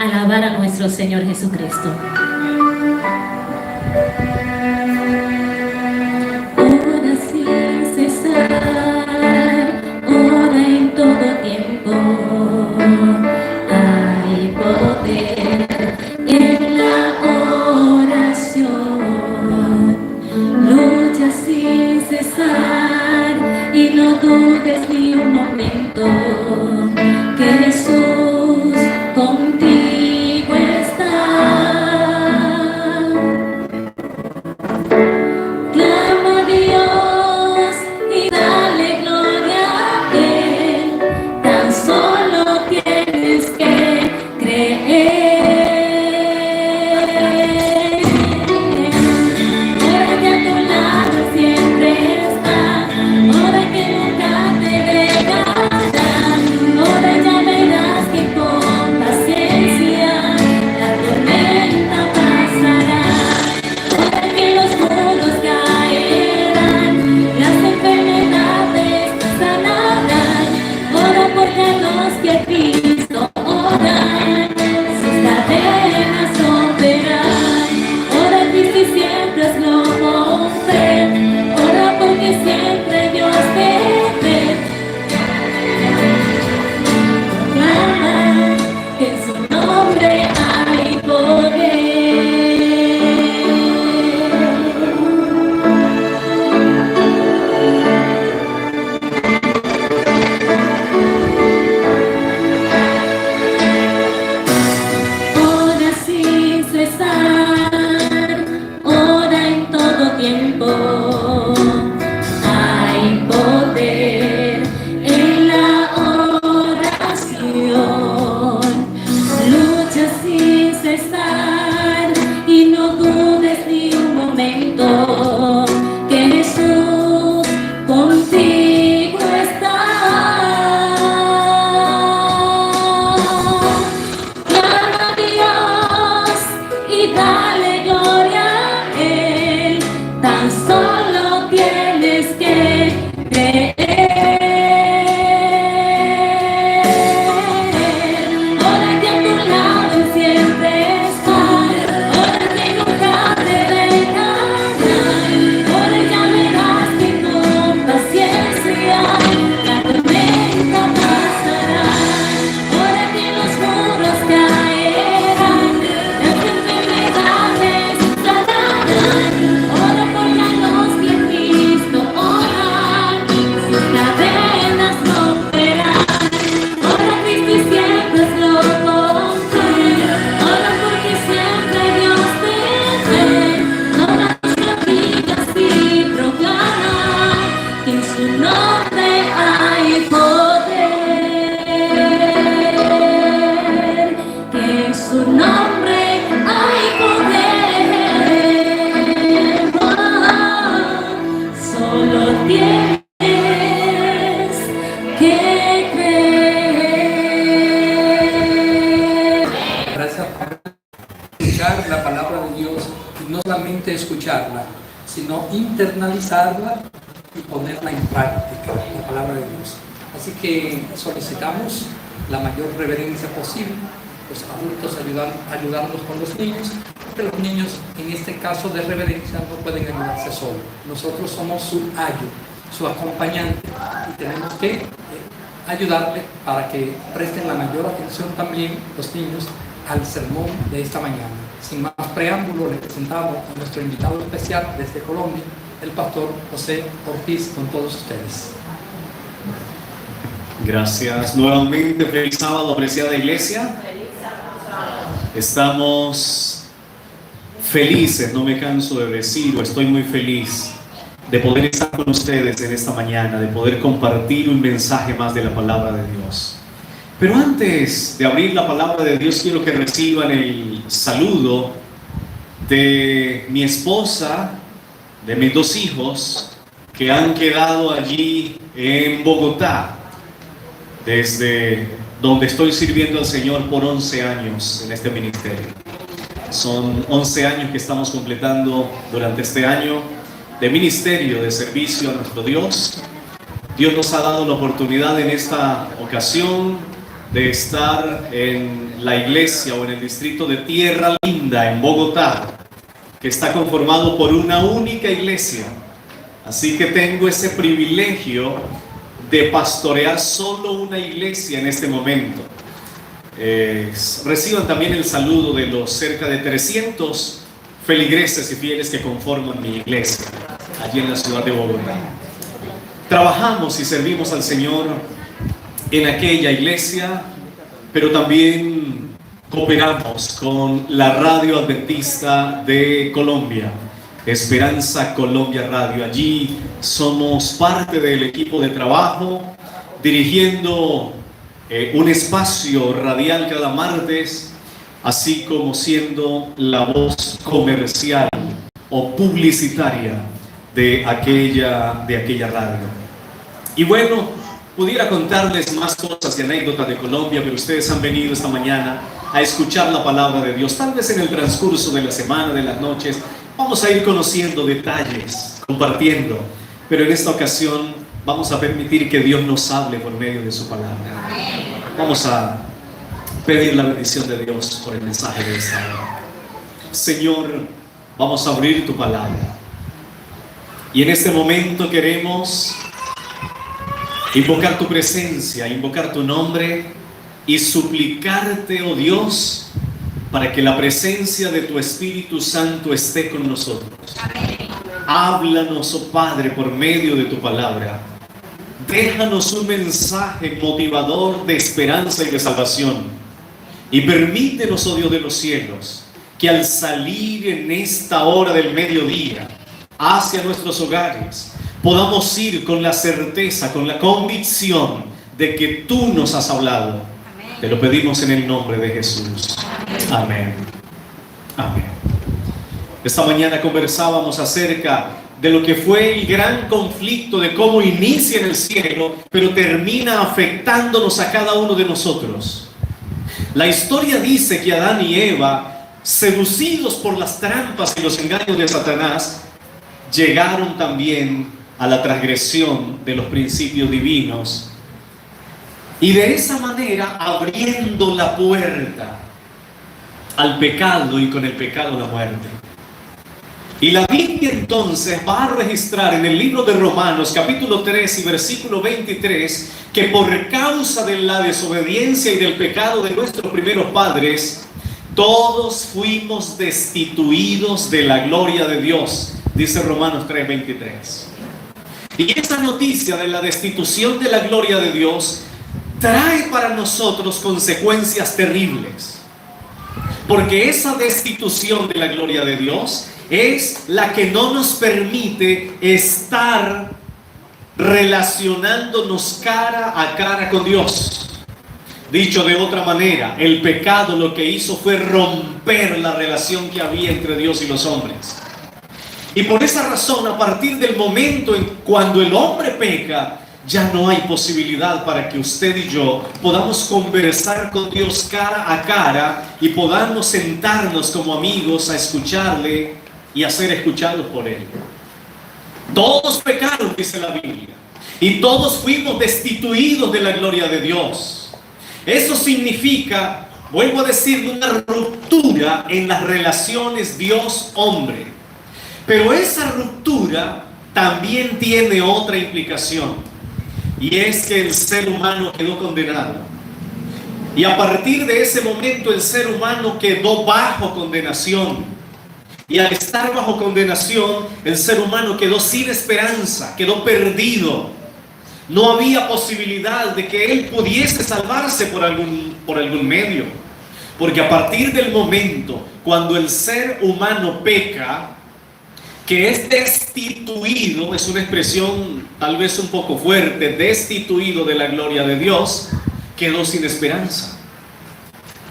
alabar a nuestro Señor Jesucristo. Ora sin cesar, ora en todo tiempo. Hay poder en la oración. Lucha sin cesar y no dudes ni un momento que Jesús contigo está. Clama a Dios y dale gloria a Él. Tan solo tienes que creer. Ora que a tu lado siempre está. Ora que nunca te dejará. Ora ya verás que con paciencia la tormenta pasará. Ora que los muros caerán, las enfermedades sanarán. Ora porque los que Cristo oran, sus cadenas romperán. Ora Cristo y siempre hazlo con fe. Ora porque siempre Dios te ve. Proclama que en su nombre hay poder. Ora sin cesar, ora en todo tiempo. Hay poder en la oración. Lucha sin cesar y no dudes ni un momento que Jesús contigo está. Clama a Dios y dale gloria a Él. Tan solo tienes que creer. Ora que a tu lado Él siempre está. Ora que nunca te dejará. Ora ya verás que con paciencia la tormenta pasará. Ora que los muros caerán, las enfermedades sanarán. Ora por los que en Cristo oran, sus cadenas romperán. Ora Cristo y siempre hazlo con fe. Ora porque siempre Dios te ve. Ora tus rodillas y proclama que en su nombre hay poder. Que en su nombre hay poder. Solo tienes que creer. Gracias por escuchar la palabra de Dios y no solamente escucharla, sino internalizarla y ponerla en práctica, la palabra de Dios. Así que solicitamos la mayor reverencia posible, los adultos ayudarnos con los niños, porque los niños en este caso de reverencia no pueden ayudarse solos. Nosotros somos su ayo, su acompañante, y tenemos que ayudarle para que presten la mayor atención también los niños al sermón de esta mañana. Sin más preámbulo, le presentamos a nuestro invitado especial desde Colombia, el pastor José Ortiz, con todos ustedes. Gracias nuevamente. Feliz sábado, apreciada iglesia. Estamos felices, no me canso de decirlo, estoy muy feliz de poder estar con ustedes en esta mañana, de poder compartir un mensaje más de la palabra de Dios. Pero antes de abrir la palabra de Dios, quiero que reciban el saludo de mi esposa, de mis dos hijos, que han quedado allí en Bogotá, desde donde estoy sirviendo al Señor por 11 años en este ministerio. Son 11 años que estamos completando durante este año de ministerio, de servicio a nuestro Dios. Dios nos ha dado la oportunidad en esta ocasión de estar en la iglesia o en el distrito de Tierra Linda, en Bogotá, que está conformado por una única iglesia. Así que tengo ese privilegio de pastorear solo una iglesia en este momento. Reciban también el saludo de los cerca de 300 feligreses y fieles que conforman mi iglesia, allí en la ciudad de Bogotá. Trabajamos y servimos al Señor en aquella iglesia, pero también cooperamos con la Radio Adventista de Colombia, Esperanza Colombia Radio. Allí somos parte del equipo de trabajo, dirigiendo un espacio radial cada martes, así como siendo la voz comercial o publicitaria de aquella radio. Y bueno, pudiera contarles más cosas y anécdotas de Colombia, pero ustedes han venido esta mañana a escuchar la palabra de Dios. Tal vez en el transcurso de la semana, de las noches, vamos a ir conociendo detalles, compartiendo, pero en esta ocasión vamos a permitir que Dios nos hable por medio de su palabra. Vamos a pedir la bendición de Dios por el mensaje de esta hora. Señor, vamos a abrir tu palabra. Y en este momento queremos invocar tu presencia, invocar tu nombre y suplicarte, oh Dios, para que la presencia de tu Espíritu Santo esté con nosotros. Háblanos, oh Padre, por medio de tu palabra. Déjanos un mensaje motivador de esperanza y de salvación. Y permítenos, oh Dios de los cielos, que al salir en esta hora del mediodía hacia nuestros hogares, podamos ir con la certeza, con la convicción de que tú nos has hablado. Amén. Te lo pedimos en el nombre de Jesús. Amén. Amén. Esta mañana conversábamos acerca de lo que fue el gran conflicto de cómo inicia en el cielo, pero termina afectándonos a cada uno de nosotros. La historia dice que Adán y Eva, seducidos por las trampas y los engaños de Satanás, llegaron también a la transgresión de los principios divinos, y de esa manera abriendo la puerta al pecado, y con el pecado la muerte. Y la Biblia entonces va a registrar en el libro de Romanos capítulo 3 y versículo 23 que por causa de la desobediencia y del pecado de nuestros primeros padres, todos fuimos destituidos de la gloria de Dios, dice Romanos 3:23. Y esa noticia de la destitución de la gloria de Dios trae para nosotros consecuencias terribles, porque esa destitución de la gloria de Dios es la que no nos permite estar relacionándonos cara a cara con Dios. Dicho de otra manera, el pecado lo que hizo fue romper la relación que había entre Dios y los hombres. Y por esa razón, a partir del momento en cuando el hombre peca, ya no hay posibilidad para que usted y yo podamos conversar con Dios cara a cara y podamos sentarnos como amigos a escucharle y a ser escuchados por Él. Todos pecaron, dice la Biblia, y todos fuimos destituidos de la gloria de Dios. Eso significa, vuelvo a decir, una ruptura en las relaciones Dios-hombre. Pero esa ruptura también tiene otra implicación, y es que el ser humano quedó condenado. Y a partir de ese momento el ser humano quedó bajo condenación. Y al estar bajo condenación, el ser humano quedó sin esperanza, quedó perdido. No había posibilidad de que él pudiese salvarse por algún medio. Porque a partir del momento cuando el ser humano peca, que es destituido, es una expresión tal vez un poco fuerte, destituido de la gloria de Dios, quedó sin esperanza.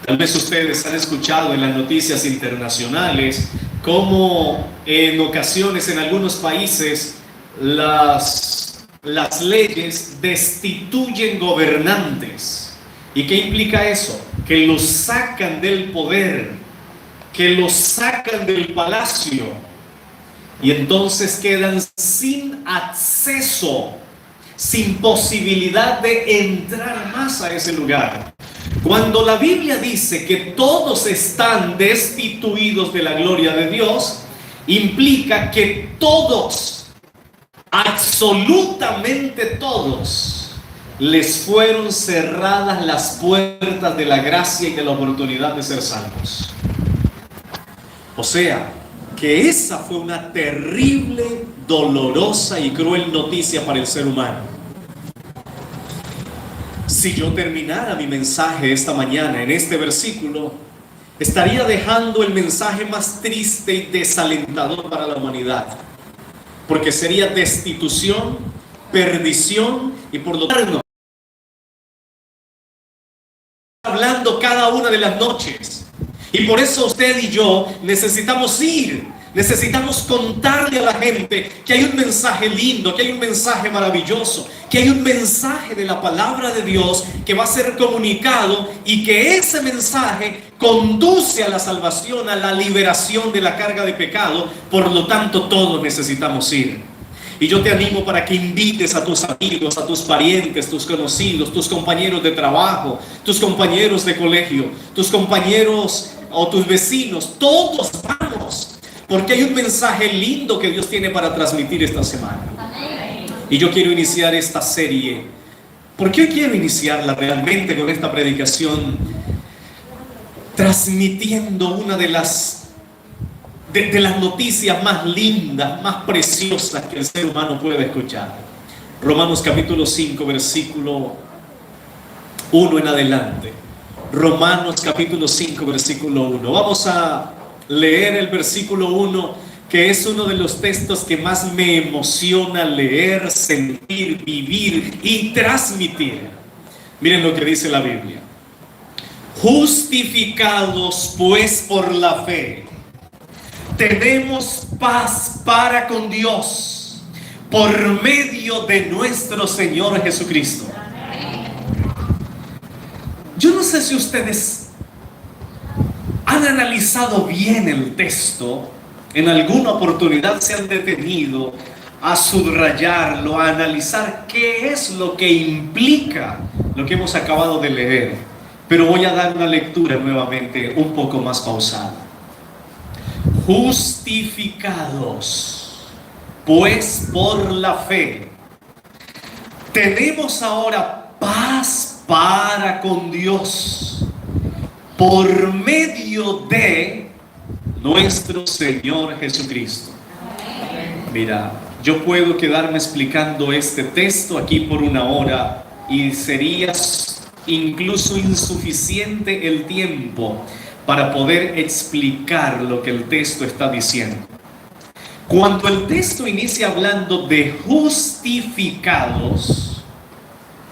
Tal vez ustedes han escuchado en las noticias internacionales cómo en ocasiones en algunos países las leyes destituyen gobernantes. ¿Y qué implica eso? Que los sacan del poder, que los sacan del palacio, y entonces quedan sin acceso sin posibilidad de entrar más a ese lugar. Cuando la Biblia dice que todos están destituidos de la gloria de Dios, implica que todos, absolutamente todos, les fueron cerradas las puertas de la gracia y de la oportunidad de ser salvos. O sea, que esa fue una terrible, dolorosa y cruel noticia para el ser humano. Si yo terminara mi mensaje esta mañana en este versículo, estaría dejando el mensaje más triste y desalentador para la humanidad, porque sería destitución, perdición y por lo tanto hablando cada una de las noches. Y por eso usted y yo necesitamos contarle a la gente que hay un mensaje lindo, que hay un mensaje maravilloso, que hay un mensaje de la palabra de Dios que va a ser comunicado y que ese mensaje conduce a la salvación, a la liberación de la carga de pecado. Por lo tanto, todos necesitamos ir. Y yo te animo para que invites a tus amigos, a tus parientes, tus conocidos, tus compañeros de trabajo, tus compañeros de colegio, tus compañeros o tus vecinos. Todos vamos, porque hay un mensaje lindo que Dios tiene para transmitir esta semana. Y yo quiero iniciar esta serie, porque hoy quiero iniciarla realmente con esta predicación, transmitiendo una de las noticias más lindas, más preciosas que el ser humano puede escuchar. Romanos capítulo 5, versículo 1 en adelante. Romanos capítulo 5, versículo 1. Vamos a leer el versículo 1, que es uno de los textos que más me emociona leer, sentir, vivir y transmitir. Miren lo que dice la Biblia. Justificados pues por la fe, tenemos paz para con Dios por medio de nuestro Señor Jesucristo. Yo no sé si ustedes han analizado bien el texto, en alguna oportunidad se han detenido a subrayarlo, a analizar qué es lo que implica lo que hemos acabado de leer. Pero voy a dar una lectura nuevamente un poco más pausada. Justificados pues por la fe, tenemos ahora paz para con Dios por medio de nuestro Señor Jesucristo. Mira, yo puedo quedarme explicando este texto aquí por una hora y sería incluso insuficiente el tiempo para poder explicar lo que el texto está diciendo. Cuando el texto inicia hablando de justificados,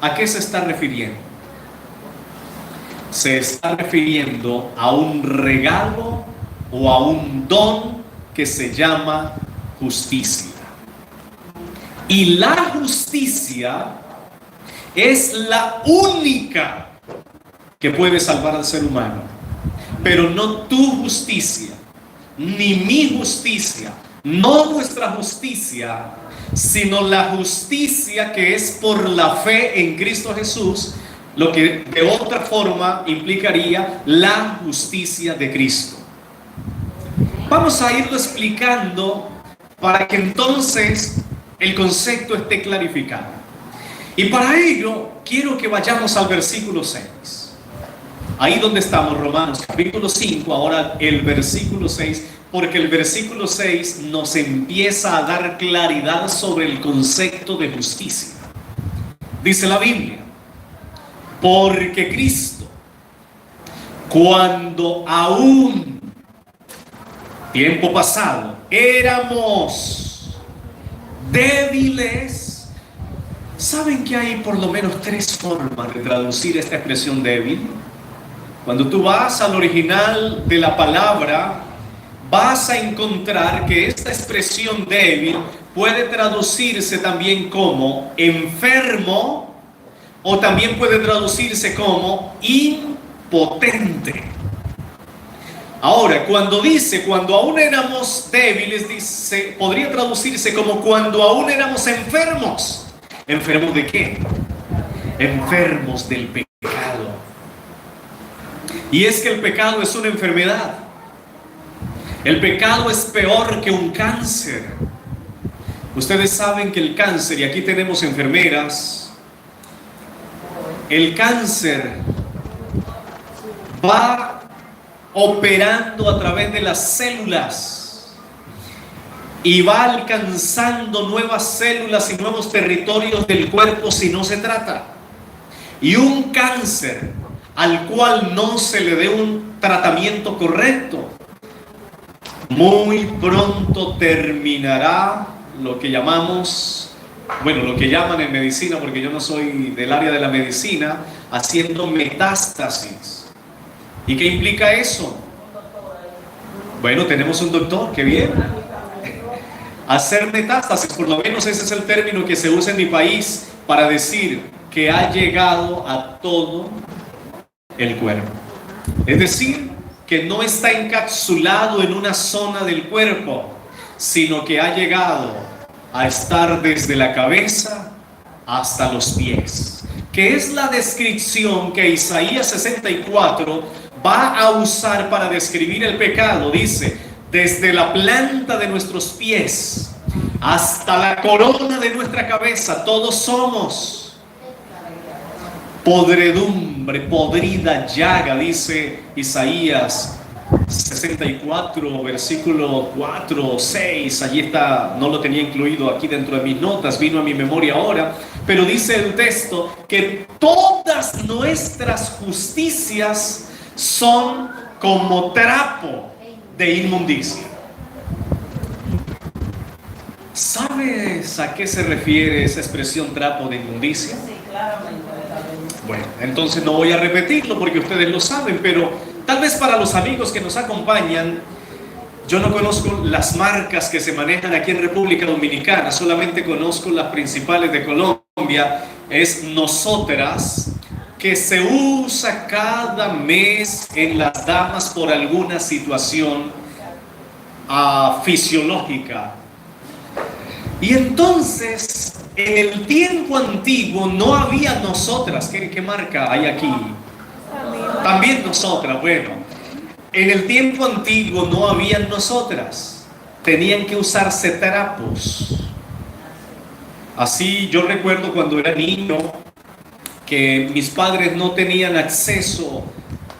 ¿a qué se está refiriendo? Se está refiriendo a un regalo o a un don que se llama justicia. Y la justicia es la única que puede salvar al ser humano. Pero no tu justicia, ni mi justicia, no nuestra justicia, sino la justicia que es por la fe en Cristo Jesús, lo que de otra forma implicaría la justicia de Cristo. Vamos a irlo explicando para que entonces el concepto esté clarificado. Y para ello quiero que vayamos al versículo 6. Ahí donde estamos, Romanos capítulo 5, ahora el versículo 6, porque el versículo 6 nos empieza a dar claridad sobre el concepto de justicia. Dice la Biblia, porque Cristo, cuando aún, tiempo pasado, éramos débiles. ¿Saben que hay por lo menos 3 formas de traducir esta expresión débil? Cuando tú vas al original de la palabra, vas a encontrar que esta expresión débil puede traducirse también como enfermo o también puede traducirse como impotente. Ahora, cuando dice cuando aún éramos débiles, dice, podría traducirse como cuando aún éramos enfermos. ¿Enfermos de qué? Enfermos del pecado. Y es que el pecado es una enfermedad. El pecado es peor que un cáncer. Ustedes saben que el cáncer, y aquí tenemos enfermeras, el cáncer va operando a través de las células y va alcanzando nuevas células y nuevos territorios del cuerpo si no se trata. Y un cáncer al cual no se le dé un tratamiento correcto, muy pronto terminará lo que llamamos, lo que llaman en medicina, porque yo no soy del área de la medicina, haciendo metástasis. ¿Y qué implica eso? Bueno, tenemos un doctor, qué bien. Hacer metástasis, por lo menos ese es el término que se usa en mi país para decir que ha llegado a todo el cuerpo. Es decir, que no está encapsulado en una zona del cuerpo, sino que ha llegado a estar desde la cabeza hasta los pies, que es la descripción que Isaías 64 va a usar para describir el pecado. Dice: desde la planta de nuestros pies hasta la corona de nuestra cabeza, todos somos podredumbre, podrida llaga, dice Isaías 64, versículo 4, 6, allí está, no lo tenía incluido aquí dentro de mis notas, vino a mi memoria ahora, pero dice el texto que todas nuestras justicias son como trapo de inmundicia. ¿Sabes a qué se refiere esa expresión trapo de inmundicia? Sí, claramente. Bueno, entonces no voy a repetirlo porque ustedes lo saben, pero tal vez para los amigos que nos acompañan, yo no conozco las marcas que se manejan aquí en República Dominicana, solamente conozco las principales de Colombia. Es Nosotras, que se usa cada mes en las damas por alguna situación fisiológica. Y entonces, en el tiempo antiguo no había Nosotras. ¿Qué marca hay aquí? También Nosotras. Bueno, en el tiempo antiguo no había Nosotras. Tenían que usarse trapos. Así yo recuerdo cuando era niño que mis padres no tenían acceso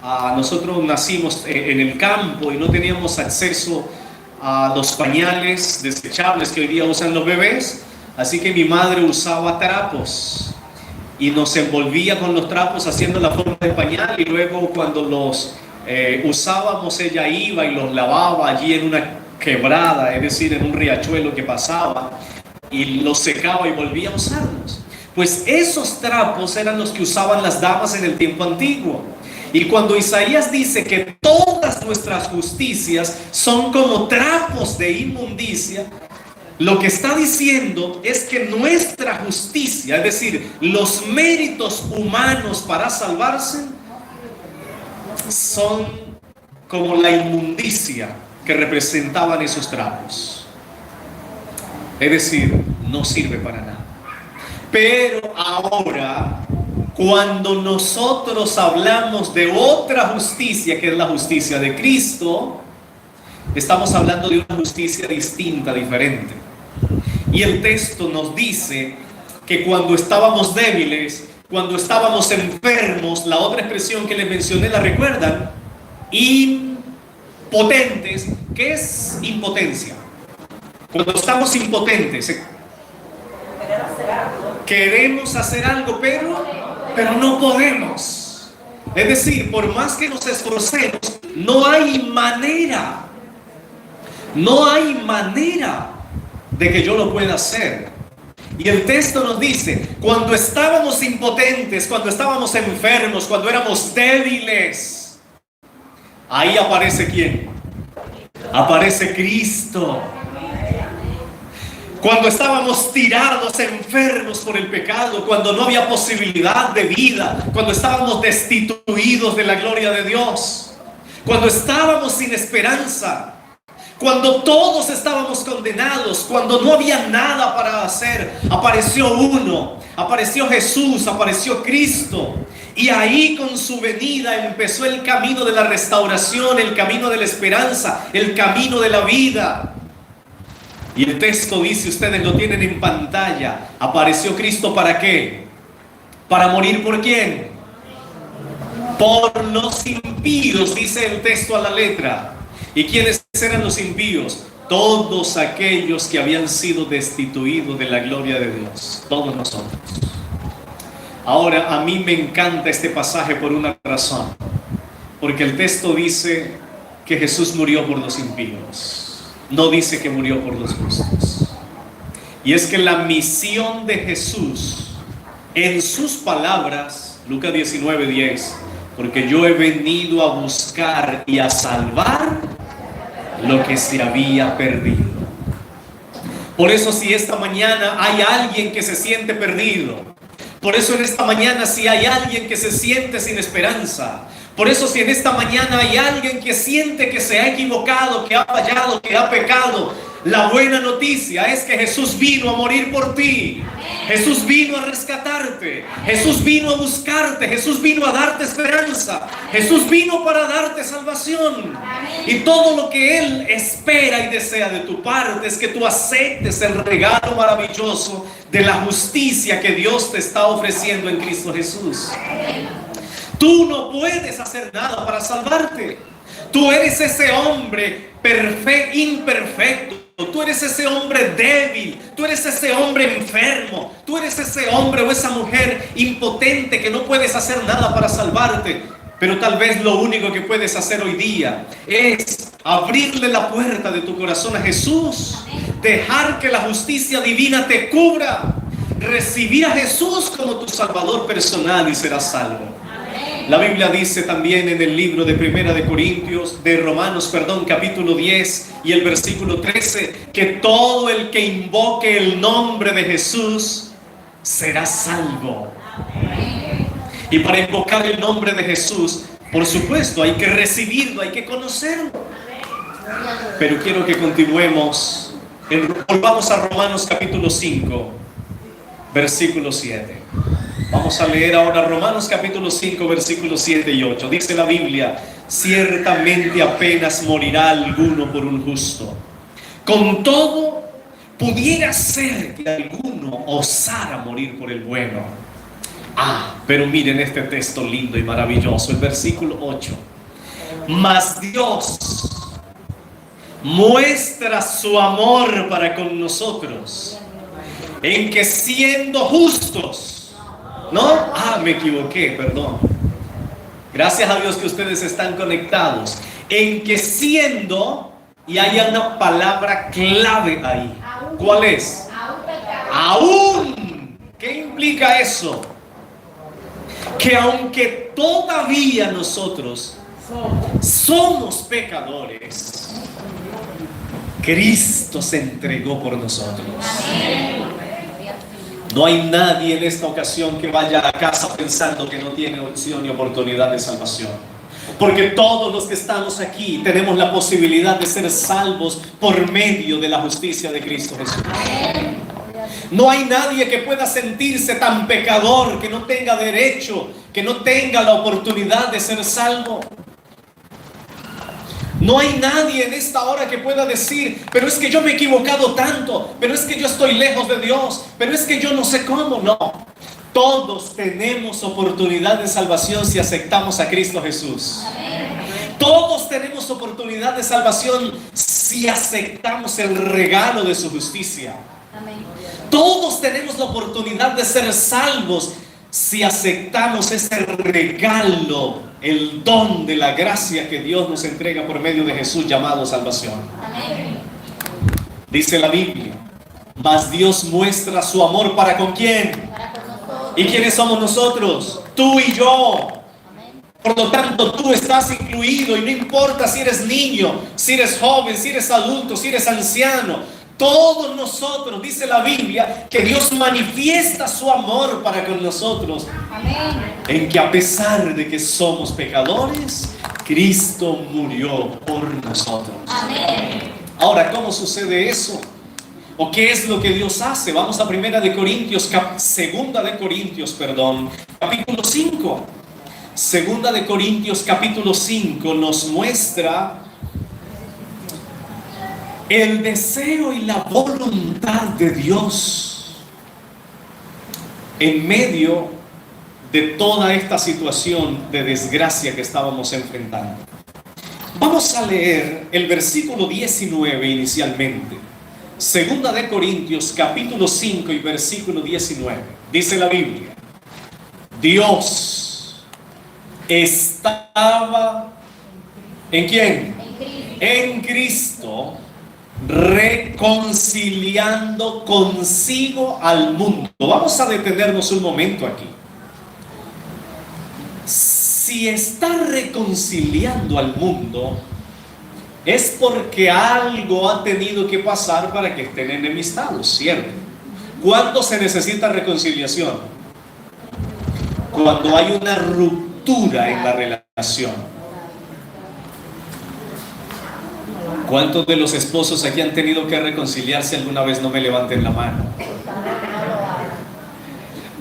a... Nosotros nacimos en el campo y no teníamos acceso a los pañales desechables que hoy día usan los bebés, así que mi madre usaba trapos y nos envolvía con los trapos haciendo la forma de pañal, y luego cuando los usábamos ella iba y los lavaba allí en una quebrada, es decir, en un riachuelo que pasaba, y los secaba y volvía a usarlos. Pues esos trapos eran los que usaban las damas en el tiempo antiguo. Y cuando Isaías dice que todas nuestras justicias son como trapos de inmundicia, lo que está diciendo es que nuestra justicia, es decir, los méritos humanos para salvarse, son como la inmundicia que representaban esos trapos. Es decir, no sirve para nada. Pero ahora, cuando nosotros hablamos de otra justicia, que es la justicia de Cristo, estamos hablando de una justicia distinta, diferente. Y el texto nos dice que cuando estábamos débiles, cuando estábamos enfermos, la otra expresión que les mencioné, ¿la recuerdan? Impotentes. ¿Qué es impotencia? Cuando estamos impotentes, queremos hacer algo, pero no podemos. Es decir, por más que nos esforcemos, no hay manera de que yo lo pueda hacer. Y el texto nos dice, cuando estábamos impotentes, cuando estábamos enfermos, cuando éramos débiles, ahí aparece ¿quién? Aparece Cristo. Cuando estábamos tirados, enfermos por el pecado, cuando no había posibilidad de vida, cuando estábamos destituidos de la gloria de Dios, cuando estábamos sin esperanza, Cuando todos estábamos condenados, cuando no había nada para hacer, apareció uno, apareció Jesús, apareció Cristo. Y ahí con su venida empezó el camino de la restauración, el camino de la esperanza, el camino de la vida. Y el texto dice, ustedes lo tienen en pantalla, apareció Cristo ¿para qué? ¿Para morir por quién? Por los impíos, dice el texto a la letra. ¿Y quiénes eran los impíos? Todos aquellos que habían sido destituidos de la gloria de Dios, todos nosotros. Ahora, a mí me encanta este pasaje por una razón, porque el texto dice que Jesús murió por los impíos, no dice que murió por los justos. Y es que la misión de Jesús, en sus palabras, Lucas 19:10, porque yo he venido a buscar y a salvar lo que se había perdido. Por eso, si esta mañana hay alguien que se siente perdido, por eso en esta mañana si hay alguien que se siente sin esperanza, por eso si en esta mañana hay alguien que siente que se ha equivocado, que ha fallado, que ha pecado, la buena noticia es que Jesús vino a morir por ti. Jesús vino a rescatarte. Jesús vino a buscarte. Jesús vino a darte esperanza. Jesús vino para darte salvación. Y todo lo que Él espera y desea de tu parte es que tú aceptes el regalo maravilloso de la justicia que Dios te está ofreciendo en Cristo Jesús. Tú no puedes hacer nada para salvarte. Tú eres ese hombre imperfecto. Tú eres ese hombre débil. Tú eres ese hombre enfermo. Tú eres ese hombre o esa mujer impotente que no puedes hacer nada para salvarte. Pero tal vez lo único que puedes hacer hoy día es abrirle la puerta de tu corazón a Jesús. Dejar que la justicia divina te cubra. Recibir a Jesús como tu Salvador personal y serás salvo. La Biblia dice también en el libro de Romanos, capítulo 10 y el versículo 13, que todo el que invoque el nombre de Jesús será salvo. Y para invocar el nombre de Jesús, por supuesto, hay que recibirlo, hay que conocerlo. Pero quiero que continuemos. Volvamos a Romanos capítulo 5, versículo 7. Vamos a leer ahora Romanos capítulo 5, versículos 7 y 8. Dice la Biblia: ciertamente apenas morirá alguno por un justo. Con todo, pudiera ser que alguno osara morir por el bueno. Pero miren este texto lindo y maravilloso, el versículo 8. Mas Dios muestra su amor para con nosotros, en que siendo justos, ¿no? Me equivoqué, perdón. Gracias a Dios que ustedes están conectados. En que siendo, y hay una palabra clave ahí. ¿Cuál es? Aún. ¿Qué implica eso? Que aunque todavía nosotros somos pecadores, Cristo se entregó por nosotros. No hay nadie en esta ocasión que vaya a casa pensando que no tiene opción y oportunidad de salvación. Porque todos los que estamos aquí tenemos la posibilidad de ser salvos por medio de la justicia de Cristo Jesús. No hay nadie que pueda sentirse tan pecador que no tenga derecho, que no tenga la oportunidad de ser salvo. No hay nadie en esta hora que pueda decir: pero es que yo me he equivocado tanto, pero es que yo estoy lejos de Dios, pero es que yo no sé cómo. No, todos tenemos oportunidad de salvación si aceptamos a Cristo Jesús. Todos tenemos oportunidad de salvación si aceptamos el regalo de su justicia. Todos tenemos la oportunidad de ser salvos si aceptamos ese regalo, el don de la gracia que Dios nos entrega por medio de Jesús, llamado salvación. Amén. Dice la Biblia: mas Dios muestra su amor ¿para con quién? Para con nosotros. ¿Y quiénes somos nosotros? Tú y yo. Amén. Por lo tanto, tú estás incluido, y no importa si eres niño, si eres joven, si eres adulto, si eres anciano. Todos nosotros, dice la Biblia, que Dios manifiesta su amor para con nosotros. Amén. En que a pesar de que somos pecadores, Cristo murió por nosotros. Amén. Ahora, ¿cómo sucede eso? ¿O qué es lo que Dios hace? Vamos a Segunda de Corintios, capítulo 5. Segunda de Corintios, capítulo 5 nos muestra el deseo y la voluntad de Dios en medio de toda esta situación de desgracia que estábamos enfrentando. Vamos a leer el versículo 19 inicialmente. Segunda de Corintios, capítulo 5 y versículo 19. Dice la Biblia: Dios estaba ¿en quién? En Cristo, reconciliando consigo al mundo. Vamos a detenernos un momento aquí. Si está reconciliando al mundo, es porque algo ha tenido que pasar para que estén enemistados, ¿cierto? ¿Cuándo se necesita reconciliación? Cuando hay una ruptura en la relación. ¿Cuántos de los esposos aquí han tenido que reconciliarse alguna vez? No me levanten la mano.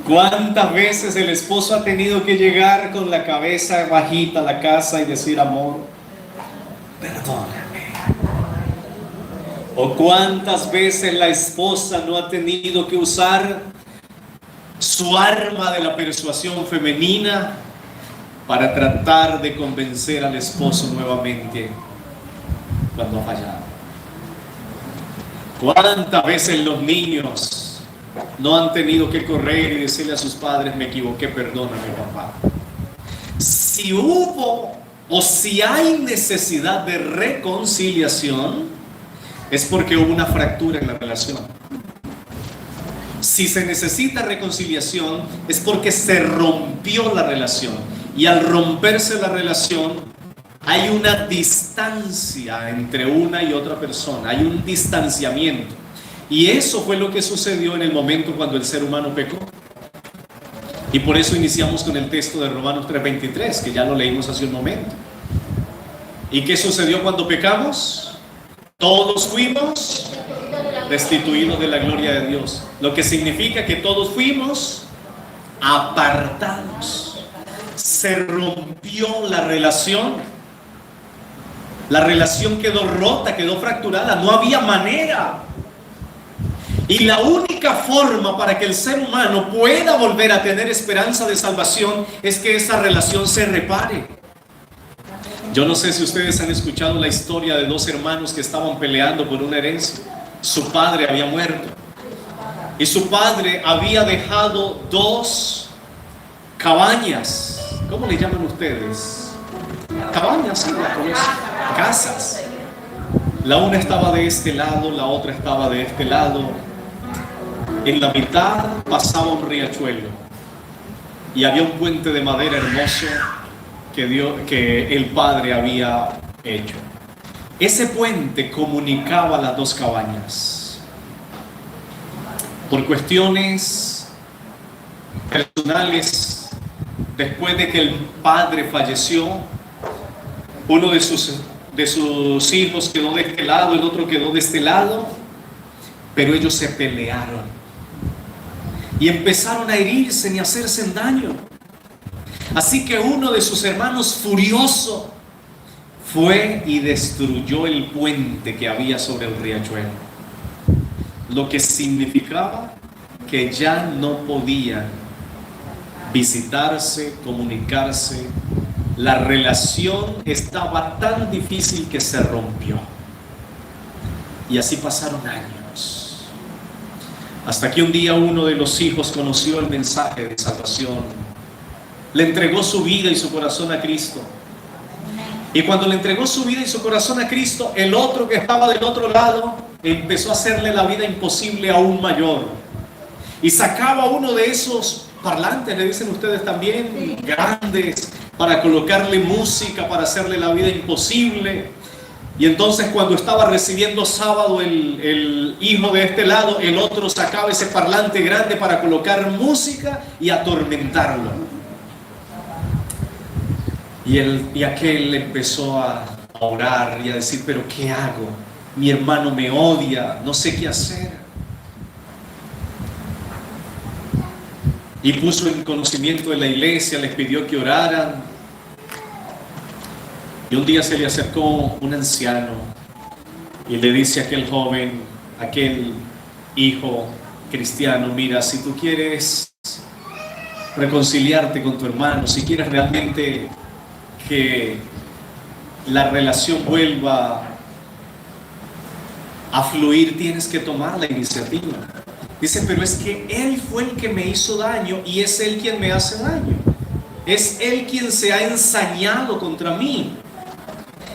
¿Cuántas veces el esposo ha tenido que llegar con la cabeza bajita a la casa y decir: amor, perdóname? ¿O cuántas veces la esposa no ha tenido que usar su arma de la persuasión femenina para tratar de convencer al esposo nuevamente cuando ha fallado? ¿Cuántas veces los niños no han tenido que correr y decirle a sus padres: me equivoqué, perdóname, papá? Si hubo o si hay necesidad de reconciliación, es porque hubo una fractura en la relación. Si se necesita reconciliación, es porque se rompió la relación. Y al romperse la relación, hay una distancia entre una y otra persona. Hay un distanciamiento. Y eso fue lo que sucedió en el momento cuando el ser humano pecó. Y por eso iniciamos con el texto de Romanos 3:23, que ya lo leímos hace un momento. ¿Y qué sucedió cuando pecamos? Todos fuimos destituidos de la gloria de Dios. Lo que significa que todos fuimos apartados. Se rompió la relación. La relación quedó rota, quedó fracturada. No había manera. Y la única forma para que el ser humano pueda volver a tener esperanza de salvación es que esa relación se repare. Yo no sé si ustedes han escuchado la historia de dos hermanos que estaban peleando por una herencia. Su padre había muerto y su padre había dejado dos cabañas. ¿Cómo le llaman ustedes? Cabañas, ¿sí? ¿La conocen? Casas. La una estaba de este lado, la otra estaba de este lado. En la mitad pasaba un riachuelo y había un puente de madera hermoso que el padre había hecho. Ese puente comunicaba las dos cabañas. Por cuestiones personales, después de que el padre falleció, uno de sus hijos quedó de este lado, el otro quedó de este lado, pero ellos se pelearon y empezaron a herirse y a hacerse daño. Así que uno de sus hermanos, furioso, fue y destruyó el puente que había sobre el riachuelo, lo que significaba que ya no podían visitarse, comunicarse. La relación estaba tan difícil que se rompió. Y así pasaron años, hasta que un día uno de los hijos conoció el mensaje de salvación. Le entregó su vida y su corazón a Cristo. Y cuando le entregó su vida y su corazón a Cristo, el otro que estaba del otro lado empezó a hacerle la vida imposible aún mayor. Y sacaba uno de esos parlantes, le dicen ustedes también, grandes, para colocarle música, para hacerle la vida imposible. Y entonces cuando estaba recibiendo sábado el hijo de este lado, el otro sacaba ese parlante grande para colocar música y atormentarlo. Y aquel empezó a orar y a decir: pero ¿qué hago? mi hermano me odia, no sé qué hacer. Y puso en conocimiento de la iglesia, les pidió que oraran. Y un día se le acercó un anciano y le dice a aquel joven, aquel hijo cristiano: mira, si tú quieres reconciliarte con tu hermano, si quieres realmente que la relación vuelva a fluir, tienes que tomar la iniciativa. Dice, pero es que él fue el que me hizo daño y es él quien me hace daño. Es él quien se ha ensañado contra mí.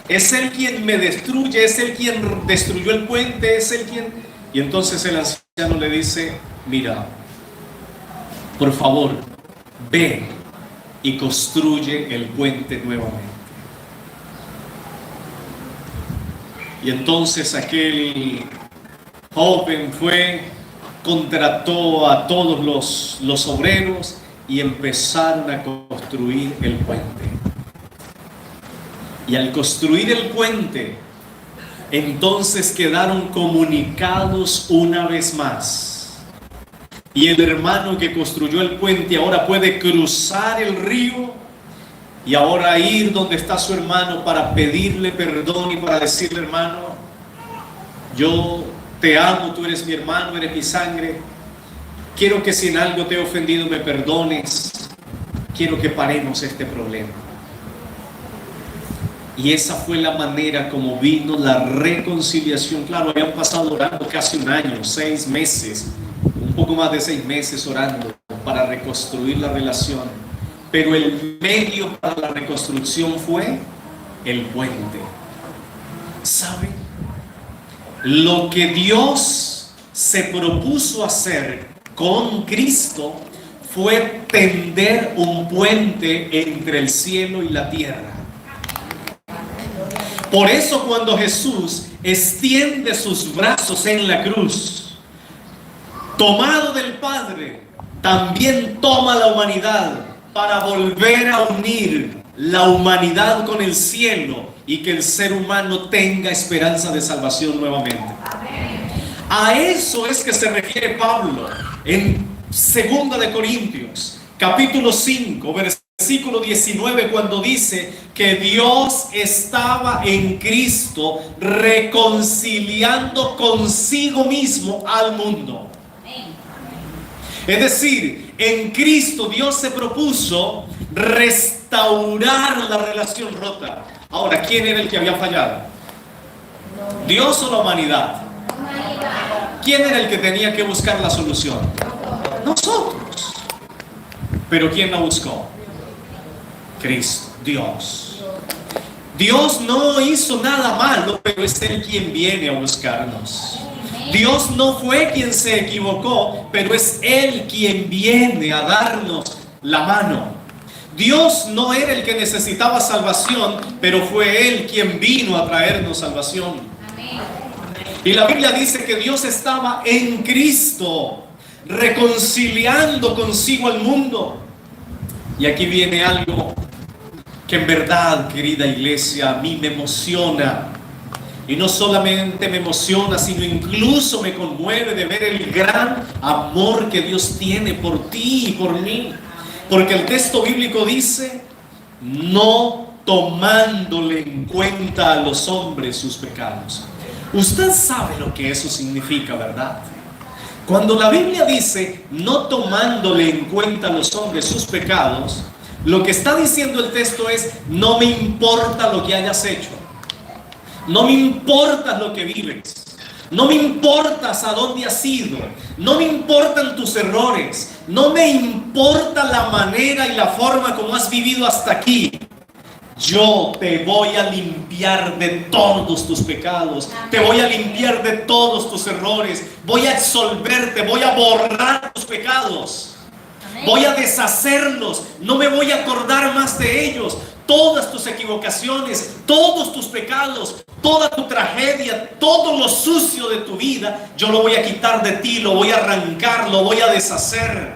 Es él quien me destruye, es él quien destruyó el puente, es él quien... Y entonces el anciano le dice, mira, por favor, ve y construye el puente nuevamente. Y entonces aquel joven fue, contrató a todos los obreros y empezaron a construir el puente. Y al construir el puente, entonces quedaron comunicados una vez más. Y el hermano que construyó el puente ahora puede cruzar el río y ahora ir donde está su hermano para pedirle perdón y para decirle, hermano, yo te amo, tú eres mi hermano, eres mi sangre. Quiero que si en algo te he ofendido me perdones. Quiero que paremos este problema. Y esa fue la manera como vino la reconciliación. Claro, habían pasado orando casi un año, 6 meses, un poco más de 6 meses orando para reconstruir la relación. Pero el medio para la reconstrucción fue el puente. ¿Saben? Lo que Dios se propuso hacer con Cristo fue tender un puente entre el cielo y la tierra. Por eso cuando Jesús extiende sus brazos en la cruz, tomado del Padre, también toma la humanidad para volver a unir la humanidad con el cielo y que el ser humano tenga esperanza de salvación nuevamente. A eso es que se refiere Pablo en 2 de Corintios, capítulo 5, versículo 19, cuando dice que Dios estaba en Cristo reconciliando consigo mismo al mundo. Es decir, en Cristo Dios se propuso restaurar la relación rota. Ahora, ¿quién era el que había fallado? ¿Dios o la humanidad? ¿Quién era el que tenía que buscar la solución? Nosotros. ¿Pero quién la buscó? Cristo, Dios. Dios no hizo nada malo, pero es Él quien viene a buscarnos. Dios no fue quien se equivocó, pero es Él quien viene a darnos la mano. Dios no era el que necesitaba salvación, pero fue Él quien vino a traernos salvación. Y la Biblia dice que Dios estaba en Cristo, reconciliando consigo al mundo. Y aquí viene algo que en verdad, querida iglesia, a mí me emociona. Y no solamente me emociona, sino incluso me conmueve de ver el gran amor que Dios tiene por ti y por mí. Porque el texto bíblico dice, no tomándole en cuenta a los hombres sus pecados. Usted sabe lo que eso significa, ¿verdad? Cuando la Biblia dice, no tomándole en cuenta a los hombres sus pecados, lo que está diciendo el texto es, no me importa lo que hayas hecho. No me importa lo que vives. No me importas a dónde has ido. No me importan tus errores. No me importa la manera y la forma como has vivido hasta aquí. Yo te voy a limpiar de todos tus pecados. Te voy a limpiar de todos tus errores. Voy a absolverte. Voy a borrar tus pecados. Voy a deshacerlos. No me voy a acordar más de ellos. Todas tus equivocaciones, todos tus pecados, toda tu tragedia, todo lo sucio de tu vida, yo lo voy a quitar de ti, lo voy a arrancar, lo voy a deshacer.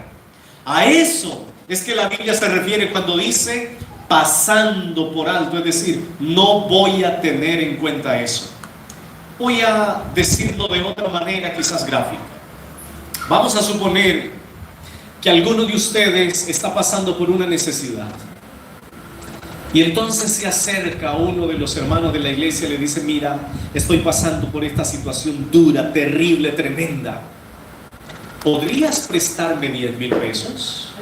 A eso es que la Biblia se refiere cuando dice pasando por alto, es decir, no voy a tener en cuenta eso. Voy a decirlo de otra manera, quizás gráfica. Vamos a suponer que alguno de ustedes está pasando por una necesidad. Y entonces se acerca a uno de los hermanos de la iglesia y le dice: mira, estoy pasando por esta situación dura, terrible, tremenda. ¿Podrías prestarme 10,000 pesos?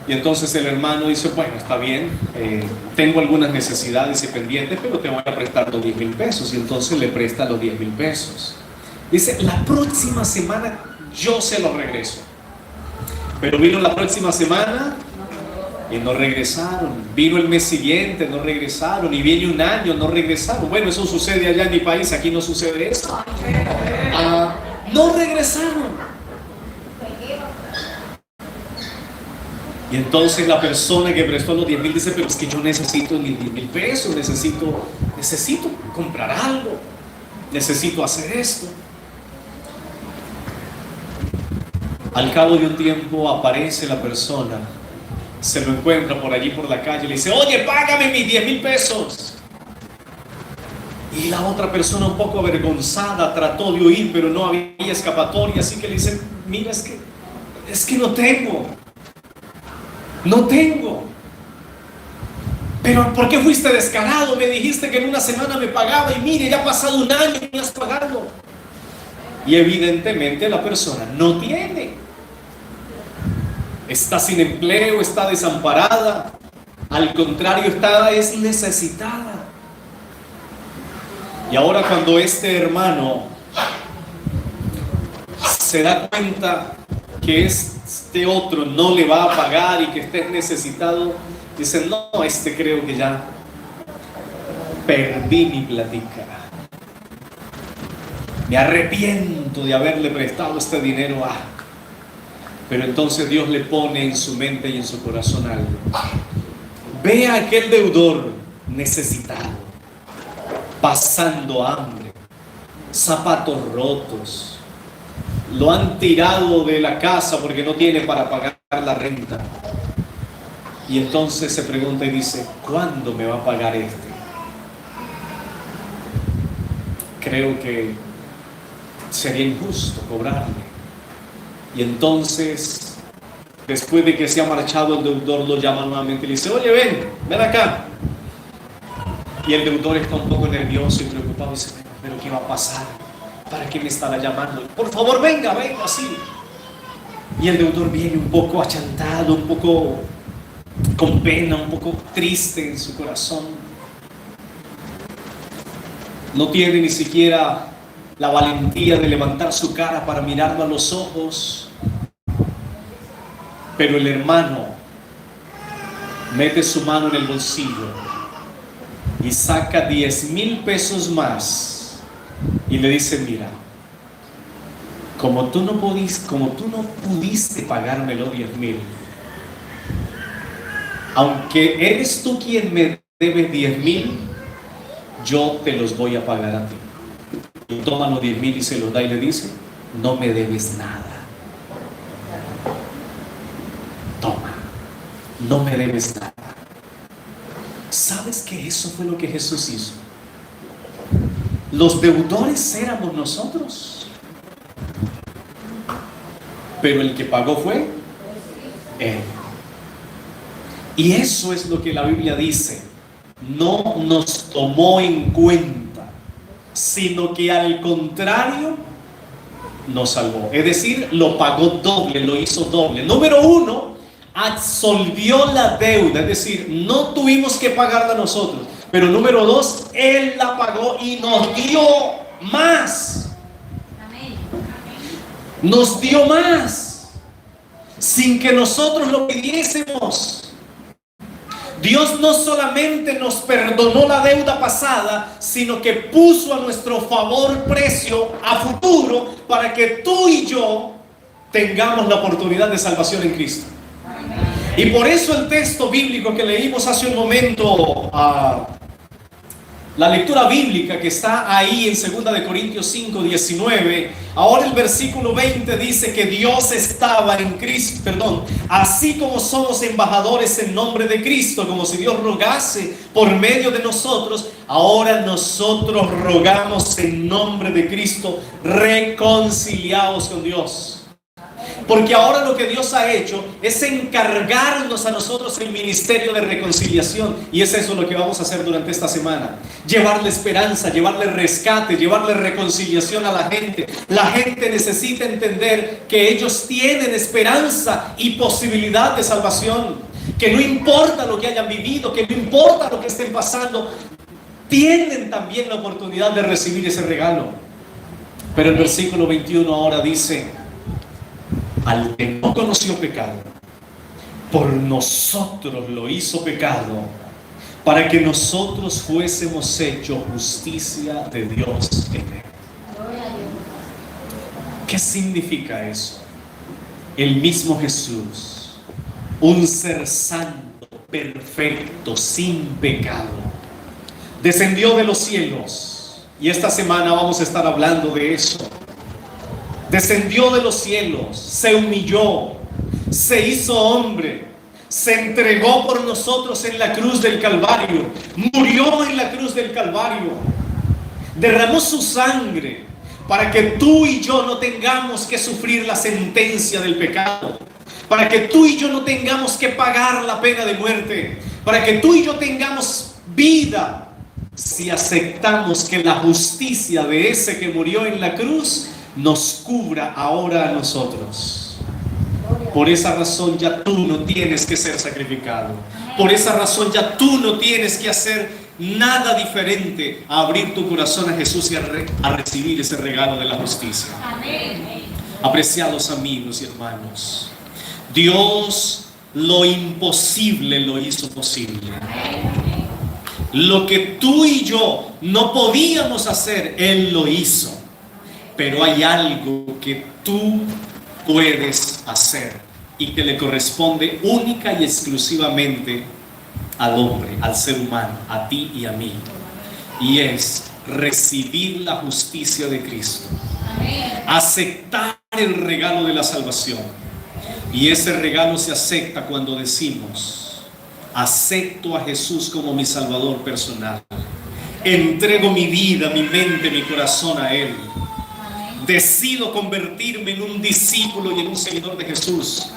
Y entonces el hermano dice: bueno, está bien, tengo algunas necesidades y pendientes, pero te voy a prestar los 10,000 pesos. Y entonces le presta los 10,000 pesos. Dice: la próxima semana yo se los regreso. Pero vino la próxima semana y no regresaron. Vino el mes siguiente, no regresaron. Y viene un año, no regresaron. Bueno, eso sucede allá en mi país, aquí no sucede eso. No regresaron. Y entonces la persona que prestó los 10,000 dice: pero es que yo necesito 10,000 pesos, necesito comprar algo, necesito hacer esto. Al cabo de un tiempo aparece la persona, se lo encuentra por allí por la calle y le dice: oye, págame mis 10,000 pesos. Y la otra persona, un poco avergonzada, trató de huir, pero no había escapatoria, así que le dice: mira, es que no tengo. Pero ¿por qué fuiste descarado? Me dijiste que en una semana me pagaba y mire, ya ha pasado un año y me has pagado. Y evidentemente la persona no tiene. Está sin empleo, está desamparada. Al contrario, es necesitada. Y ahora cuando este hermano se da cuenta que este otro no le va a pagar y que esté necesitado, dice: no, creo que ya perdí mi platica. Me arrepiento de haberle prestado este dinero a... Pero entonces Dios le pone en su mente y en su corazón algo. Ve a aquel deudor necesitado, pasando hambre, zapatos rotos, lo han tirado de la casa porque no tiene para pagar la renta. Y entonces se pregunta y dice: ¿cuándo me va a pagar este? Creo que sería injusto cobrarle. Y entonces, después de que se ha marchado, el deudor lo llama nuevamente y le dice: oye, ven acá. Y el deudor está un poco nervioso y preocupado y dice: ¿pero qué va a pasar? ¿Para qué me estará llamando? Por favor, venga, así. Y el deudor viene un poco achantado, un poco con pena, un poco triste en su corazón. No tiene ni siquiera la valentía de levantar su cara para mirarlo a los ojos. Pero el hermano mete su mano en el bolsillo y saca 10,000 pesos más. Y le dice: mira, como tú no pudiste pagarme los 10,000, aunque eres tú quien me debes 10,000, yo te los voy a pagar a ti. Y toma los 10,000 y se los da y le dice: no me debes nada. Toma, no me debes nada. ¿Sabes que eso fue lo que Jesús hizo? Los deudores éramos nosotros, pero el que pagó fue Él. Y eso es lo que la Biblia dice: no nos tomó en cuenta, sino que al contrario nos salvó. Es decir, lo pagó doble, lo hizo doble. Número uno, absolvió la deuda, es decir, no tuvimos que pagarla nosotros. Pero número dos, Él la pagó y nos dio más. Nos dio más, sin que nosotros lo pidiésemos. Dios no solamente nos perdonó la deuda pasada, sino que puso a nuestro favor precio a futuro para que tú y yo tengamos la oportunidad de salvación en Cristo. Y por eso el texto bíblico que leímos hace un momento la lectura bíblica que está ahí en 2 de Corintios 5, 19, ahora el versículo 20 dice que Dios estaba en Cristo, así como somos embajadores en nombre de Cristo, como si Dios rogase por medio de nosotros, ahora nosotros rogamos en nombre de Cristo, reconciliados con Dios. Porque ahora lo que Dios ha hecho es encargarnos a nosotros el ministerio de reconciliación. Y es eso lo que vamos a hacer durante esta semana. Llevarle esperanza, llevarle rescate, llevarle reconciliación a la gente. La gente necesita entender que ellos tienen esperanza y posibilidad de salvación. Que no importa lo que hayan vivido, que no importa lo que estén pasando, tienen también la oportunidad de recibir ese regalo. Pero el versículo 21 ahora dice: al que no conoció pecado, por nosotros lo hizo pecado, para que nosotros fuésemos hechos justicia de Dios en él. ¿Qué significa eso? El mismo Jesús, un ser santo, perfecto, sin pecado, descendió de los cielos, y esta semana vamos a estar hablando de eso. Descendió de los cielos, se humilló, se hizo hombre, se entregó por nosotros en la cruz del Calvario, murió en la cruz del Calvario, derramó su sangre para que tú y yo no tengamos que sufrir la sentencia del pecado, para que tú y yo no tengamos que pagar la pena de muerte, para que tú y yo tengamos vida, si aceptamos que la justicia de ese que murió en la cruz nos cubra ahora a nosotros. Por esa razón ya tú no tienes que ser sacrificado. Por esa razón ya tú no tienes que hacer nada diferente a abrir tu corazón a Jesús y a recibir ese regalo de la justicia. Apreciados amigos y hermanos, Dios lo imposible lo hizo posible. Lo que tú y yo no podíamos hacer, Él lo hizo. Pero hay algo que tú puedes hacer y que le corresponde única y exclusivamente al hombre, al ser humano, a ti y a mí. Y es recibir la justicia de Cristo. Aceptar el regalo de la salvación. Y ese regalo se acepta cuando decimos: acepto a Jesús como mi Salvador personal. Entrego mi vida, mi mente, mi corazón a Él. Decido convertirme en un discípulo y en un seguidor de Jesús.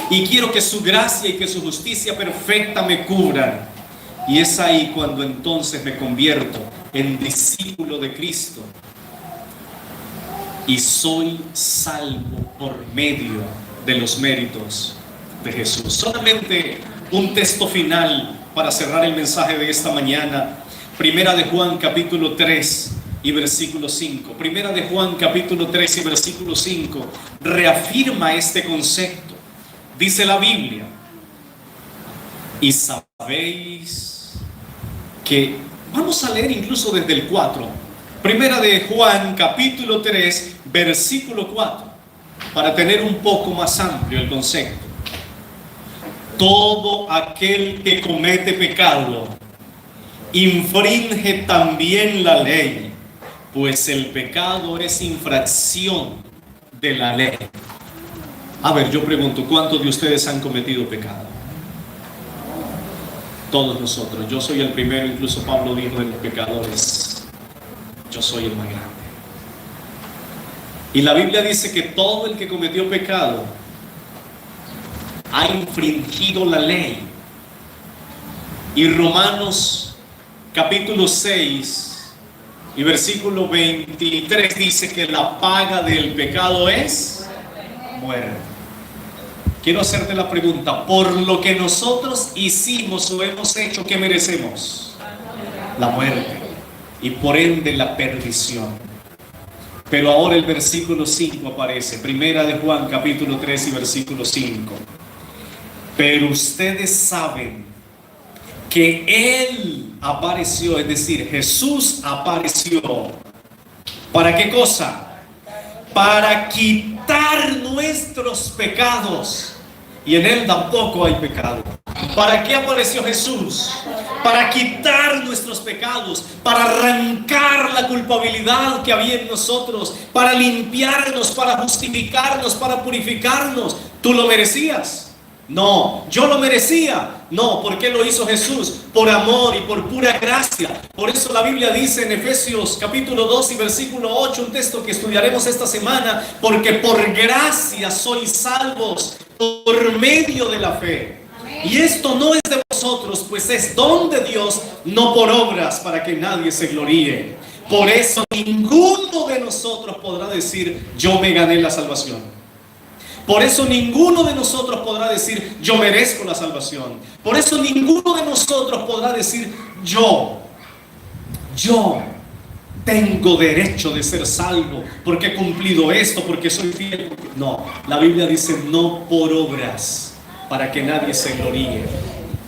Y quiero que su gracia y que su justicia perfecta me cubran. Y es ahí cuando entonces me convierto en discípulo de Cristo. Y soy salvo por medio de los méritos de Jesús. Solamente un texto final para cerrar el mensaje de esta mañana. Primera de Juan capítulo 3 y versículo 5. Primera de Juan capítulo 3 y versículo 5 reafirma este concepto. Dice la Biblia: y sabéis que, vamos a leer incluso desde el 4. Primera de Juan capítulo 3 versículo 4, para tener un poco más amplio el concepto. Todo aquel que comete pecado infringe también la ley, pues el pecado es infracción de la ley. A ver, yo pregunto, ¿cuántos de ustedes han cometido pecado? Todos nosotros. Yo soy el primero, incluso Pablo dijo de los pecadores: yo soy el más grande. Y la Biblia dice que todo el que cometió pecado ha infringido la ley. Y Romanos capítulo 6 y versículo 23 dice que la paga del pecado es muerte. Quiero hacerte la pregunta: por lo que nosotros hicimos o hemos hecho, ¿qué merecemos? La muerte, y por ende la perdición. Pero ahora el versículo 5 aparece, Primera de Juan capítulo 3 y versículo 5. Pero ustedes saben que Él apareció, es decir, Jesús apareció. ¿Para qué cosa? Para quitar nuestros pecados. Y en Él tampoco hay pecado. ¿Para qué apareció Jesús? Para quitar nuestros pecados, para arrancar la culpabilidad que había en nosotros, para limpiarnos, para justificarnos, para purificarnos. ¿Tú lo merecías? No. ¿Yo lo merecía? No. ¿Por qué lo hizo Jesús? Por amor y por pura gracia. Por eso la Biblia dice en Efesios capítulo 2 y versículo 8, un texto que estudiaremos esta semana, porque por gracia sois salvos por medio de la fe. Y esto no es de vosotros, pues es don de Dios, no por obras, para que nadie se gloríe. Por eso ninguno de nosotros podrá decir, yo me gané la salvación. Por eso ninguno de nosotros podrá decir, yo merezco la salvación. Por eso ninguno de nosotros podrá decir, yo tengo derecho de ser salvo, porque he cumplido esto, porque soy fiel. No, la Biblia dice, no por obras, para que nadie se gloríe,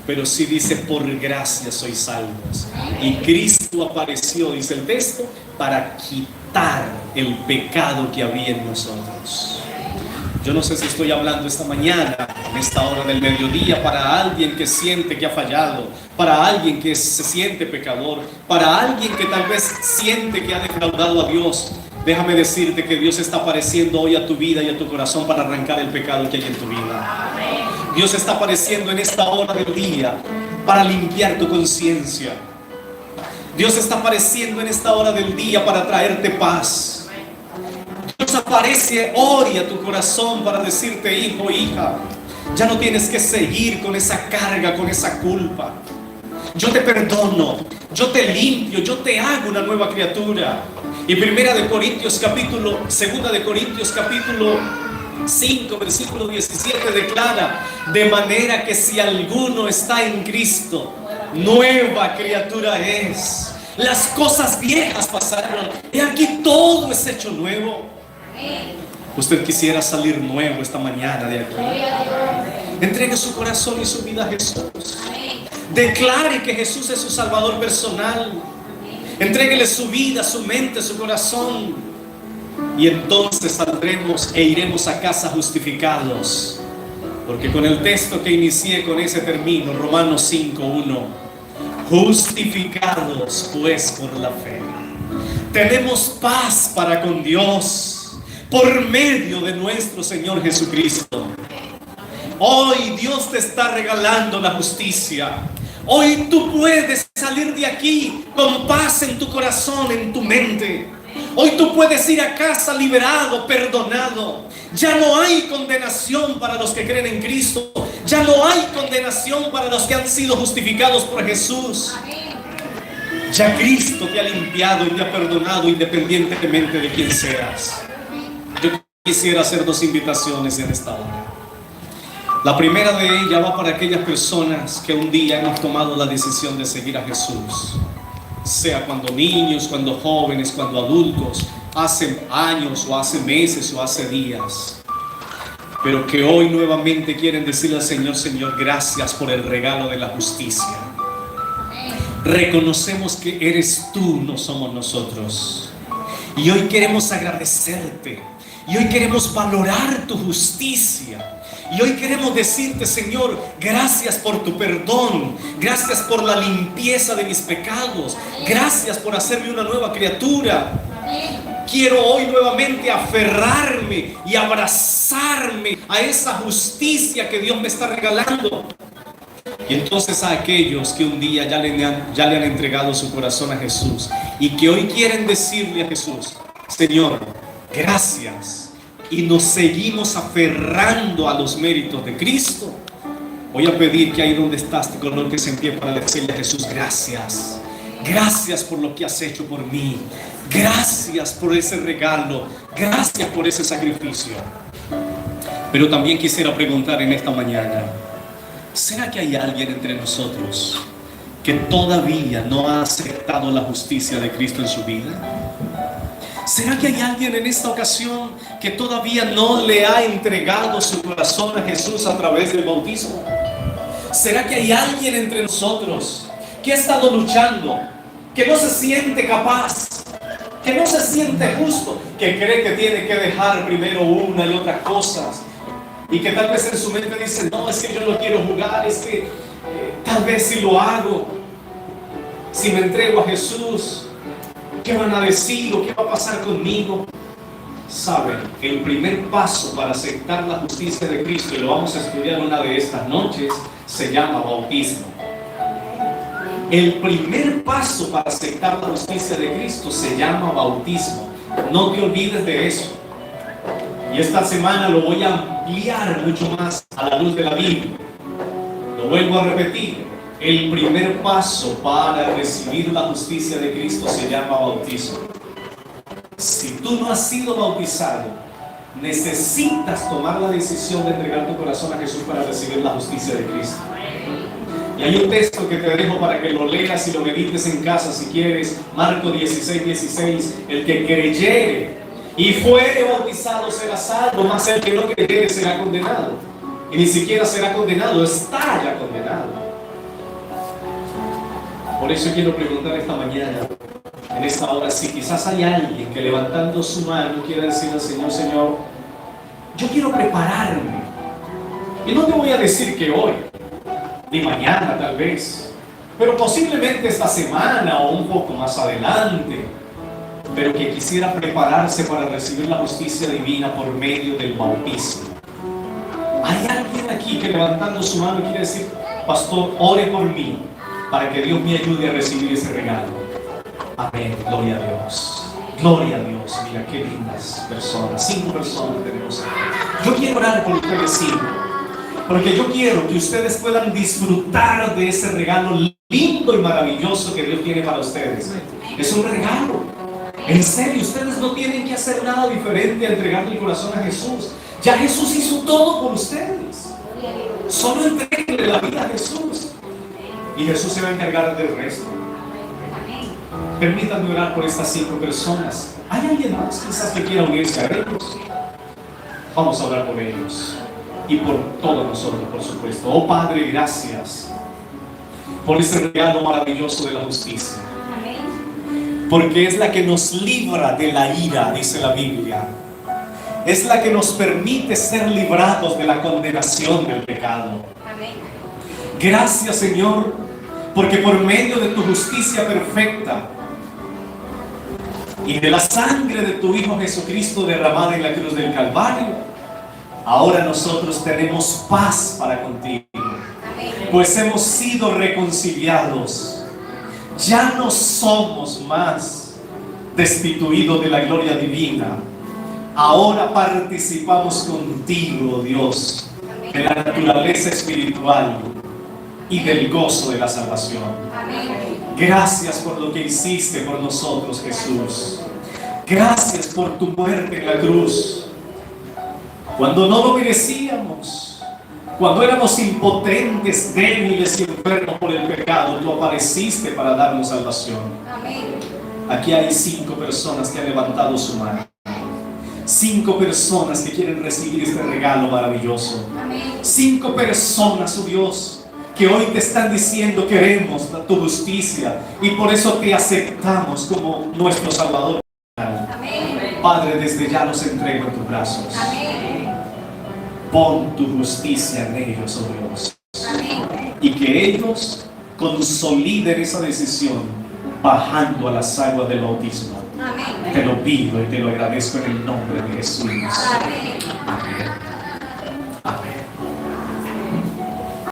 pero sí dice, por gracia sois salvos. Y Cristo apareció, dice el texto, para quitar el pecado que había en nosotros. Yo no sé si estoy hablando esta mañana, en esta hora del mediodía, para alguien que siente que ha fallado, para alguien que se siente pecador, para alguien que tal vez siente que ha defraudado a Dios. Déjame decirte que Dios está apareciendo hoy a tu vida y a tu corazón para arrancar el pecado que hay en tu vida. Dios está apareciendo en esta hora del día para limpiar tu conciencia. Dios está apareciendo en esta hora del día para traerte paz. Dios aparece hoy a tu corazón para decirte, hijo, hija, ya no tienes que seguir con esa carga, con esa culpa. Yo te perdono, yo te limpio, yo te hago una nueva criatura. Y 2 de Corintios capítulo 5, versículo 17 declara, de manera que si alguno está en Cristo, nueva criatura es. Las cosas viejas pasaron y aquí todo es hecho nuevo. Usted quisiera salir nuevo esta mañana de aquí. Entregue su corazón y su vida a Jesús. Declare que Jesús es su Salvador personal. Entréguele su vida, su mente, su corazón. Y entonces saldremos e iremos a casa justificados. Porque con el texto que inicié, con ese término, Romanos 5:1, justificados pues por la fe, tenemos paz para con Dios por medio de nuestro Señor Jesucristo. Hoy Dios te está regalando la justicia. Hoy tú puedes salir de aquí con paz en tu corazón, en tu mente. Hoy tú puedes ir a casa liberado, perdonado. Ya no hay condenación para los que creen en Cristo. Ya no hay condenación para los que han sido justificados por Jesús. Ya Cristo te ha limpiado y te ha perdonado independientemente de quién seas. Yo quisiera hacer 2 invitaciones en esta hora. La primera de ellas va para aquellas personas que un día hemos tomado la decisión de seguir a Jesús. Sea cuando niños, cuando jóvenes, cuando adultos, hace años o hace meses o hace días. Pero que hoy nuevamente quieren decirle al Señor, Señor, gracias por el regalo de la justicia. Reconocemos que eres tú, no somos nosotros. Y hoy queremos agradecerte. Y hoy queremos valorar tu justicia. Y hoy queremos decirte, Señor, gracias por tu perdón. Gracias por la limpieza de mis pecados. Gracias por hacerme una nueva criatura. Quiero hoy nuevamente aferrarme y abrazarme a esa justicia que Dios me está regalando. Y entonces a aquellos que un día ya le han entregado su corazón a Jesús y que hoy quieren decirle a Jesús, Señor, gracias. Y nos seguimos aferrando a los méritos de Cristo. Voy a pedir que ahí donde estás te coloques en pie para decirle a Jesús, gracias. Gracias por lo que has hecho por mí. Gracias por ese regalo. Gracias por ese sacrificio. Pero también quisiera preguntar en esta mañana, ¿será que hay alguien entre nosotros que todavía no ha aceptado la justicia de Cristo en su vida? ¿Será que hay alguien en esta ocasión que todavía no le ha entregado su corazón a Jesús a través del bautismo? ¿Será que hay alguien entre nosotros que ha estado luchando, que no se siente capaz, que no se siente justo, que cree que tiene que dejar primero una y otras cosas, y que tal vez en su mente dice, no, es que yo no quiero jugar, es que Tal vez si lo hago, si me entrego a Jesús, ¿qué van a decir o qué va a pasar conmigo? Saben, el primer paso para aceptar la justicia de Cristo, y lo vamos a estudiar una de estas noches, se llama bautismo. El primer paso para aceptar la justicia de Cristo se llama bautismo. No te olvides de eso. Y esta semana lo voy a ampliar mucho más a la luz de la Biblia. Lo vuelvo a repetir. El primer paso para recibir la justicia de Cristo se llama bautismo. Si tú no has sido bautizado, necesitas tomar la decisión de entregar tu corazón a Jesús para recibir la justicia de Cristo. Y hay un texto que te dejo para que lo leas y lo medites en casa si quieres. Marcos 16:16. El que creyere y fuere bautizado será salvo, mas el que no creyere será condenado. Y ni siquiera será condenado, está ya condenado. Por eso quiero preguntar esta mañana, en esta hora, si quizás hay alguien que levantando su mano quiera decir al Señor: Señor, yo quiero prepararme. Y no te voy a decir que hoy, ni mañana tal vez, pero posiblemente esta semana o un poco más adelante, pero que quisiera prepararse para recibir la justicia divina por medio del bautismo. ¿Hay alguien aquí que levantando su mano quiere decir: pastor, ore por mí para que Dios me ayude a recibir ese regalo? Amén, gloria a Dios. Gloria a Dios. Mira qué lindas personas, 5 personas tenemos aquí. Yo quiero orar por ustedes 5, porque yo quiero que ustedes puedan disfrutar de ese regalo lindo y maravilloso que Dios tiene para ustedes. Es un regalo. En serio, ustedes no tienen que hacer nada diferente a entregarle el corazón a Jesús. Ya Jesús hizo todo por ustedes. Solo entréguenle la vida a Jesús y Jesús se va a encargar del resto. Permítanme orar por estas 5 personas. ¿Hay alguien más quizás que quiera unirse a ellos? Vamos a orar por ellos y por todos nosotros, por supuesto. Oh Padre, gracias por ese regalo maravilloso de la justicia, porque es la que nos libra de la ira, dice la Biblia. Es la que nos permite ser librados de la condenación del pecado. Gracias, Señor, porque por medio de tu justicia perfecta y de la sangre de tu Hijo Jesucristo derramada en la cruz del Calvario, ahora nosotros tenemos paz para contigo. Pues hemos sido reconciliados. Ya no somos más destituidos de la gloria divina. Ahora participamos contigo, Dios, de la naturaleza espiritual y del gozo de la salvación. Gracias por lo que hiciste por nosotros, Jesús. Gracias por tu muerte en la cruz. Cuando no lo merecíamos, cuando éramos impotentes, débiles y enfermos por el pecado, tú apareciste para darnos salvación. Aquí hay 5 personas que han levantado su mano. 5 personas que quieren recibir este regalo maravilloso. 5 personas, oh Dios, que hoy te están diciendo: queremos tu justicia y por eso te aceptamos como nuestro Salvador. Padre, desde ya los entrego en tus brazos. Pon tu justicia en ellos, oh Dios. Y que ellos consoliden esa decisión bajando a las aguas del bautismo. Te lo pido y te lo agradezco en el nombre de Jesús. Amén.